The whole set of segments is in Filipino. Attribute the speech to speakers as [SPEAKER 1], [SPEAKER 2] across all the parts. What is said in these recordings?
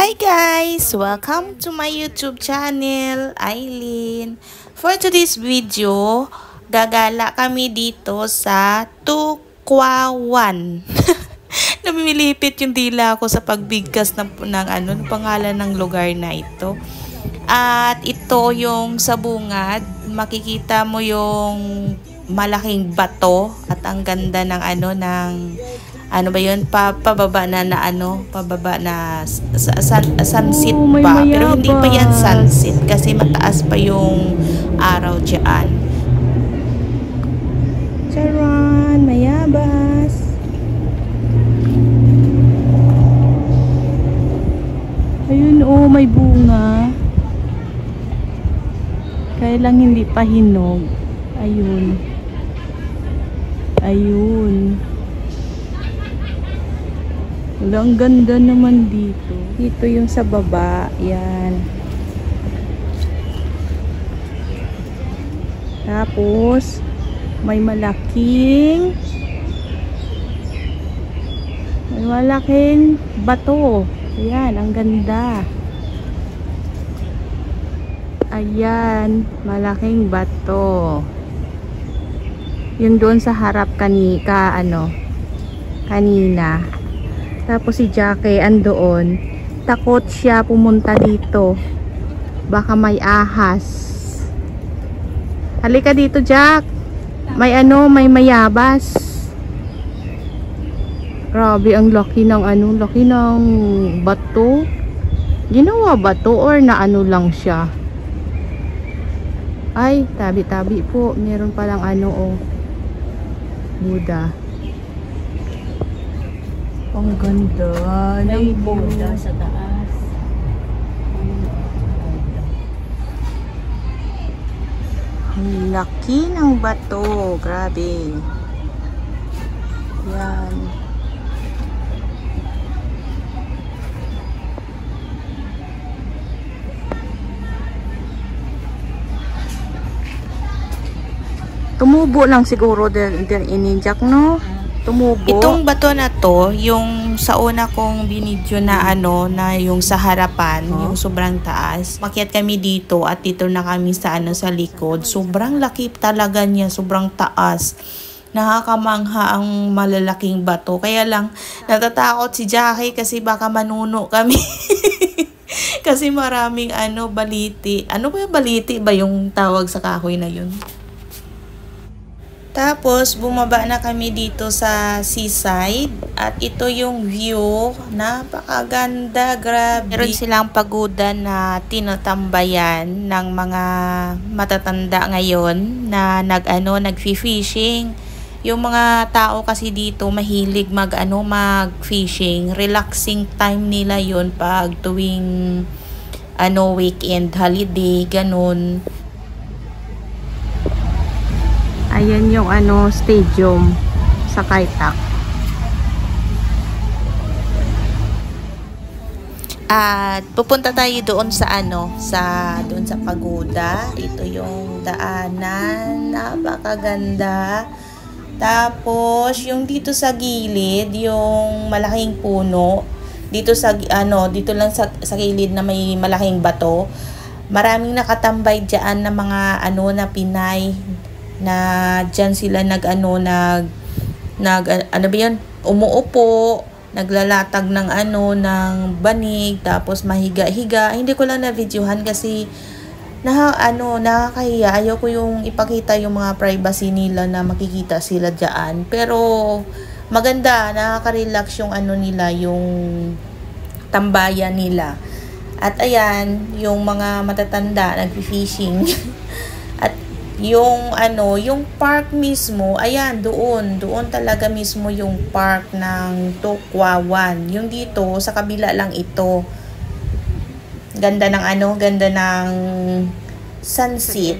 [SPEAKER 1] Hi guys! Welcome to my YouTube channel, Aileen. For today's video, gagala kami dito sa Tukwawan. Namimilipit yung dila ko sa pagbigkas ng pangalan ng lugar na ito. At ito yung sa bungad, makikita mo yung malaking bato at ang ganda ng pababa na sunset pa. Pero hindi pa yan sunset kasi mataas pa yung araw dyan. Charan, mayabas. Ayun may bunga. Kaya lang hindi pa hinog. Ayun. Wala, ang ganda naman dito. Dito yung sa baba. Yan. Tapos, may malaking bato. Ayan, ang ganda. Ayan, malaking bato. Yun doon sa harap kanina. Tapos si Jackie andoon. Takot siya pumunta dito. Baka may ahas. Halika dito, Jack. May mayabas. Grabe, ang laki ng bato. Ginawa bato or na lang siya? Ay, tabi-tabi po. Meron palang Buddha. Ang ganda.
[SPEAKER 2] May Buddha sa taas.
[SPEAKER 1] Ang laki ng bato. Grabe. Yan. Tumubo lang siguro din ininjak, no? Tumubo. Itong bato na to, yung sa una kong binidyo na yung sa harapan, yung sobrang taas. Makiat kami dito at dito na kami sa sa likod. Sobrang laki talaga niya, sobrang taas. Nakakamangha ang malalaking bato. Kaya lang natatakot si Jackie kasi baka manuno kami. Kasi maraming baliti. Ano ba yung baliti ba yung tawag sa kahoy na yun? Tapos, bumaba na kami dito sa seaside. At ito yung view. Napakaganda, grabe. Meron silang pagoda na tinatambayan ng mga matatanda ngayon na nag-fishing. Yung mga tao kasi dito mahilig mag-fishing. Relaxing time nila yon pag tuwing weekend, holiday, ganun. Ayan yung stadium sa Kaitak. At pupunta tayo doon sa doon sa pagoda. Ito yung daanan, napakaganda. Tapos yung dito sa gilid, yung malaking puno, dito dito lang sa gilid na may malaking bato. Maraming nakatambay diyan na mga na Pinay na dyan sila umuupo, naglalatag ng ng banig, tapos mahiga-higa. Hindi ko lang na videohan kasi nakakahiya. Ayaw ko yung ipakita yung mga privacy nila na makikita sila dyan. Pero maganda, nakaka-relax yung nila, yung tambayan nila. At ayan, yung mga matatanda nagfi-fishing. At yung yung park mismo, ayan, doon talaga mismo yung park ng Tukwawan. Yung dito sa kabila lang ito. Ganda ng sunset.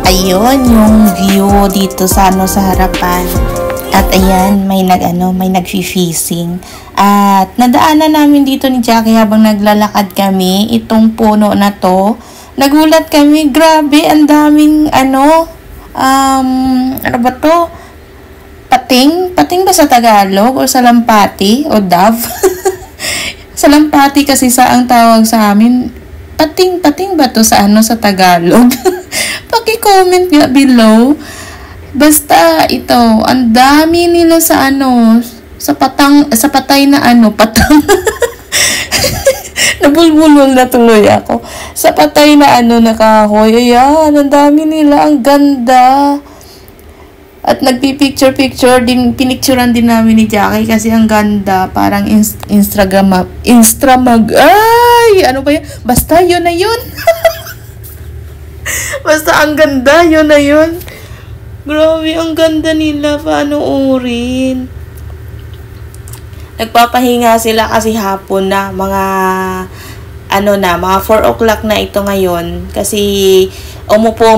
[SPEAKER 1] ayun yung view dito sa sa harapan. At ayan, may nag-fishing. At nadaanan namin dito ni Jackie habang naglalakad kami, itong puno na to. Nagulat kami, grabe, ang daming ano ba to? Pating? Pating ba sa Tagalog? O salampati? O dove? Salampati kasi ang tawag sa amin. Pating ba to sa sa Tagalog? Paki-comment nga below. Basta ito, ang dami nila sa sa patay na patang. Nabulbulol na tuloy ako. Sa patay na na kahoy. Ayan, ang dami nila, ang ganda. At nagpi-picture din, pinicturean din namin ni Jackie kasi ang ganda, parang ay, ano ba yan? Basta yun na yun. Basta ang ganda, yun na yun. Grabe, ang ganda nila, panoorin. Nagpapahinga sila kasi hapon na, mga 4 o'clock na ito ngayon. Kasi umupo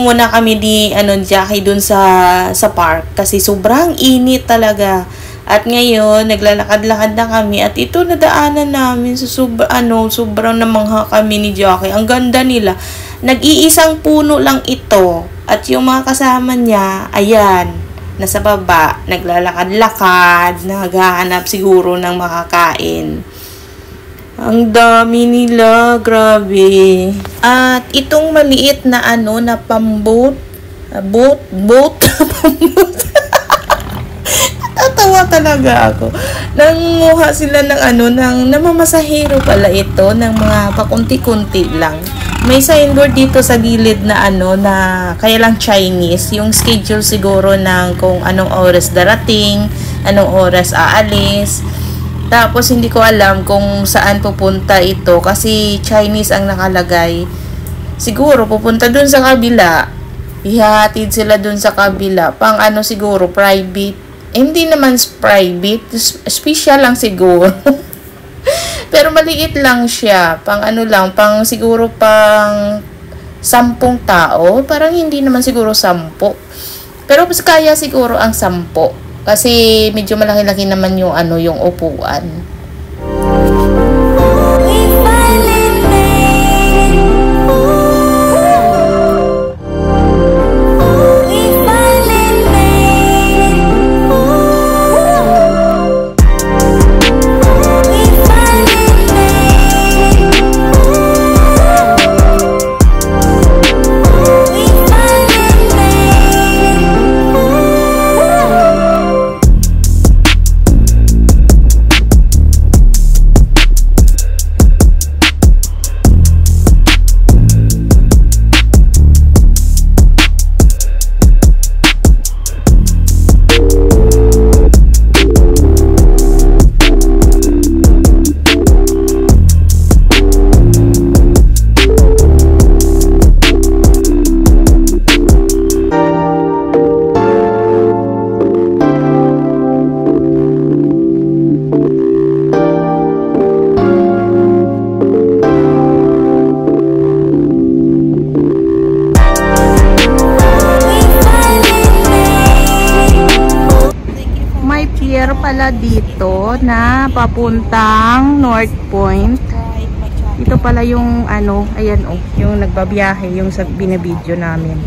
[SPEAKER 1] muna kami ni Jackie dun sa park kasi sobrang init talaga. At ngayon, naglalakad-lakad na kami at ito nadaanan namin sa sobrang namangha kami ni Jackie. Ang ganda nila. Nag-iisang puno lang ito. At yung mga kasama niya, ayan, nasa baba, naglalakad-lakad, naghahanap siguro ng makakain. Ang dami nila, grabe. At itong maliit na na pambot, boat, pambot. Natatawa talaga ako. Nanguha sila ng namamasahero pala ito, ng mga pakunti-kunti lang. May signboard dito sa gilid na na kaya lang Chinese, yung schedule siguro ng kung anong oras darating, anong oras aalis. Tapos hindi ko alam kung saan pupunta ito kasi Chinese ang nakalagay. Siguro pupunta dun sa kabila. Ihahatid sila dun sa kabila. Pang siguro private. Hindi naman private, special lang siguro. Pero maliit lang siya. Pang siguro pang 10 tao. Parang hindi naman siguro 10. Pero kaya siguro ang 10. Kasi medyo malaki-laki naman yung yung upuan. Pala dito na papuntang North Point. Ito pala yung ayan yung nagbabiyahe yung sa binibidyo namin.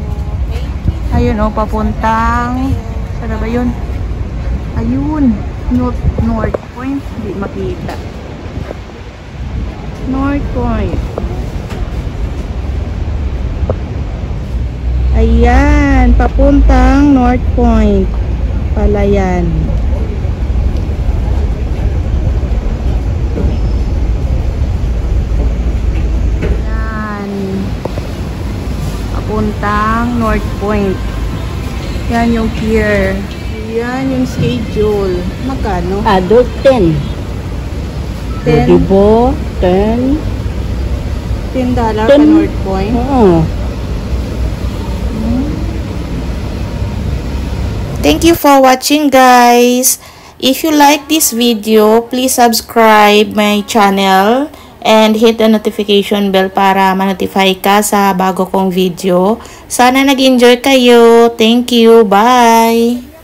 [SPEAKER 1] Ayun papuntang saan ba yun? Ayun, North Point, hindi makita. North Point. Ayan, papuntang North Point. Pala yan. Puntang North Point. Yan yung pier. Yan yung schedule. Magkano?
[SPEAKER 2] Adult 10.
[SPEAKER 1] 10?
[SPEAKER 2] Dibo, 10.
[SPEAKER 1] $10 sa North Point?
[SPEAKER 2] Oo.
[SPEAKER 1] Thank you for watching, guys. If you like this video, please subscribe my channel and hit the notification bell para ma-notify ka sa bago kong video. Sana nag-enjoy kayo. Thank you. Bye!